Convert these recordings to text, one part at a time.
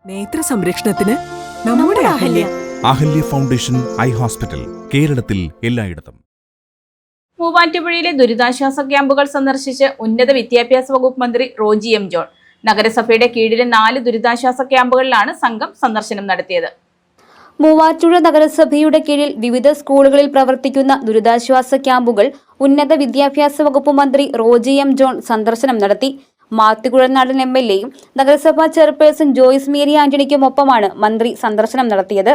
നേത്ര സംരക്ഷണത്തിന് നമ്മുടെ അഹല്യ ഫൗണ്ടേഷൻ ഐ ഹോസ്പിറ്റൽ, കേരളത്തിൽ എല്ലായിടത്തും. മൂവാറ്റുപുഴയിലെ ദുരിതാശ്വാസ ക്യാമ്പുകൾ സന്ദർശിച്ച് ഉന്നത വിദ്യാഭ്യാസ വകുപ്പ് മന്ത്രി റോജി എം ജോൺ. നഗരസഭയുടെ കീഴിലെ 4 ദുരിതാശ്വാസ ക്യാമ്പുകളിലാണ് സംഘം സന്ദർശനം നടത്തിയത്. മൂവാറ്റുപുഴ നഗരസഭയുടെ കീഴിൽ വിവിധ സ്കൂളുകളിൽ പ്രവർത്തിക്കുന്ന ദുരിതാശ്വാസ ക്യാമ്പുകൾ ഉന്നത വിദ്യാഭ്യാസ വകുപ്പ് മന്ത്രി റോജി എം ജോൺ സന്ദർശനം നടത്തി. മാത്തുകുഴനാടൻ MLAയും നഗരസഭാ ചെയർപേഴ്സൺ ജോയ്സ് മേരി ആന്റണിക്കുമൊപ്പമാണ് മന്ത്രി സന്ദർശനം നടത്തിയത്.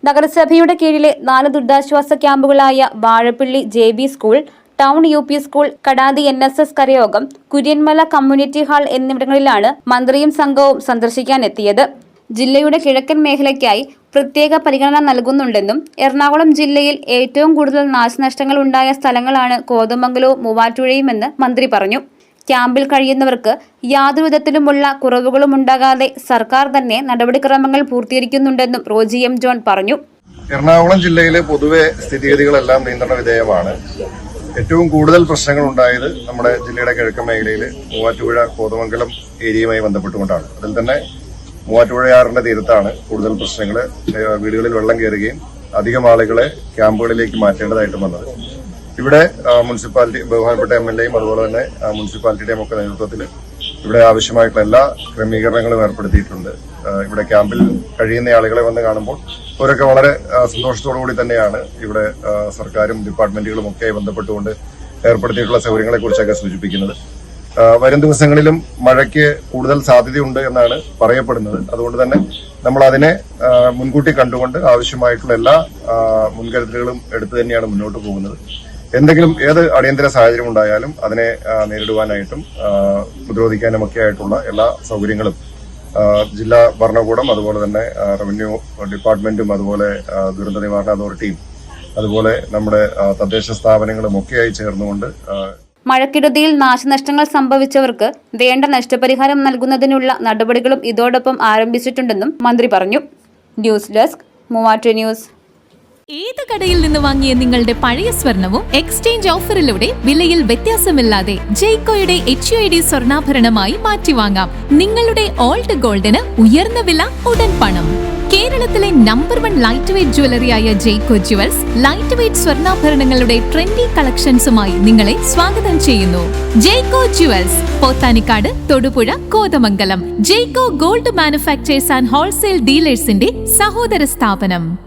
നഗരസഭയുടെ കീഴിലെ 4 ദുരിതാശ്വാസ ക്യാമ്പുകളായ Vazhappilly JB school, town UP school, Kadathy NSS Karayogam, Kuriyanmala community hall എന്നിവിടങ്ങളിലാണ് മന്ത്രിയും സംഘവും സന്ദർശിക്കാനെത്തിയത്. ജില്ലയുടെ കിഴക്കൻ മേഖലയ്ക്കായി പ്രത്യേക പരിഗണന നൽകുന്നുണ്ടെന്നും എറണാകുളം ജില്ലയിൽ ഏറ്റവും കൂടുതൽ നാശനഷ്ടങ്ങൾ ഉണ്ടായ സ്ഥലങ്ങളാണ് കോതമംഗലവും മൂവാറ്റുപുഴയുമെന്ന് മന്ത്രി പറഞ്ഞു. ക്യാമ്പിൽ കഴിയുന്നവർക്ക് യാതൊരു വിധത്തിലുമുള്ള കുറവുകളും ഉണ്ടാകാതെ സർക്കാർ തന്നെ നടപടിക്രമങ്ങൾ പൂർത്തീകരിക്കുന്നുണ്ടെന്നും റോജി എം ജോൺ പറഞ്ഞു. എറണാകുളം ജില്ലയിലെ പൊതുവെ സ്ഥിതിഗതികളെല്ലാം നിയന്ത്രണ വിധേയമാണ്. ഏറ്റവും കൂടുതൽ പ്രശ്നങ്ങൾ ഉണ്ടായത് നമ്മുടെ ജില്ലയുടെ കിഴക്കൻ മേഖലയിൽ മൂവാറ്റുപുഴ കോതമംഗലം ഏരിയയുമായി ബന്ധപ്പെട്ടുകൊണ്ടാണ്. അതിൽ തന്നെ മൂവാറ്റുപുഴയാറിന്റെ തീരത്താണ് കൂടുതൽ പ്രശ്നങ്ങൾ. വീടുകളിൽ വെള്ളം കയറുകയും അധികം ആളുകളെ ക്യാമ്പുകളിലേക്ക് മാറ്റേണ്ടതായിട്ടും വന്നത്. ഇവിടെ മുനിസിപ്പാലിറ്റി ബഹുമാനപ്പെട്ട MLAയും അതുപോലെ തന്നെ മുനിസിപ്പാലിറ്റിയുടെയും ഒക്കെ നേതൃത്വത്തിൽ ഇവിടെ ആവശ്യമായിട്ടുള്ള എല്ലാ ക്രമീകരണങ്ങളും ഏർപ്പെടുത്തിയിട്ടുണ്ട്. ഇവിടെ ക്യാമ്പിൽ കഴിയുന്ന ആളുകളെ വന്ന് കാണുമ്പോൾ അവരൊക്കെ വളരെ സന്തോഷത്തോടു കൂടി തന്നെയാണ് ഇവിടെ സർക്കാരും ഡിപ്പാർട്ട്മെന്റുകളും ഒക്കെ ബന്ധപ്പെട്ടുകൊണ്ട് ഏർപ്പെടുത്തിയിട്ടുള്ള സൗകര്യങ്ങളെ കുറിച്ചൊക്കെ സൂചിപ്പിക്കുന്നത്. വരും ദിവസങ്ങളിലും മഴയ്ക്ക് കൂടുതൽ സാധ്യതയുണ്ട് എന്നാണ് പറയപ്പെടുന്നത്. അതുകൊണ്ട് തന്നെ നമ്മൾ അതിനെ മുൻകൂട്ടി കണ്ടുകൊണ്ട് ആവശ്യമായിട്ടുള്ള എല്ലാ മുൻകരുതലുകളും എടുത്തു തന്നെയാണ് മുന്നോട്ട് പോകുന്നത്. എന്തെങ്കിലും ഏത് അടിയന്തര സാഹചര്യം ഉണ്ടായാലും അതിനെ നേരിടുവാനായിട്ടും പ്രതിരോധിക്കാനും ഒക്കെ ആയിട്ടുള്ള എല്ലാ സൗകര്യങ്ങളും ജില്ലാ ഭരണകൂടം, അതുപോലെ തന്നെ റവന്യൂ ഡിപ്പാർട്ട്മെന്റും, അതുപോലെ ദുരന്ത നിവാരണ അതോറിറ്റിയും, അതുപോലെ നമ്മുടെ തദ്ദേശ സ്ഥാപനങ്ങളും ഒക്കെയായി ചേർന്നുകൊണ്ട് മഴക്കെടുതിയിൽ നാശനഷ്ടങ്ങൾ സംഭവിച്ചവർക്ക് വേണ്ട നഷ്ടപരിഹാരം നൽകുന്നതിനുള്ള നടപടികളും ഇതോടൊപ്പം ആരംഭിച്ചിട്ടുണ്ടെന്നും മന്ത്രി പറഞ്ഞു. News desk Muvattupuzha news. ഏത് കടയിൽ നിന്ന് വാങ്ങിയ നിങ്ങളുടെ പഴയ സ്വർണവും എക്സ്ചേഞ്ച് ഓഫറിലൂടെ വിലയിൽ വ്യത്യാസമില്ലാതെ ജെയ്കോയുടെ HUID സ്വർണ്ണാഭരണമായി മാറ്റിവാങ്ങാം. നിങ്ങളുടെ ഓൾഡ് ഗോൾഡിന് ഉയർന്ന വില, ഉടൻ പണം. കേരളത്തിലെ നമ്പർ 1 ലൈറ്റ് വെയ്റ്റ് ജ്വല്ലറിയായ ജെയ്കോ ജുവൽസ് ലൈറ്റ് വെയ്റ്റ് സ്വർണ്ണാഭരണങ്ങളുടെ ട്രെൻഡി കളക്ഷൻസുമായി നിങ്ങളെ സ്വാഗതം ചെയ്യുന്നു. Jaico Jewels, Pothanikkad, Thodupuzha, Kothamangalam. Jaico gold manufacturers and wholesale ഡീലേഴ്സിന്റെ സഹോദര സ്ഥാപനം.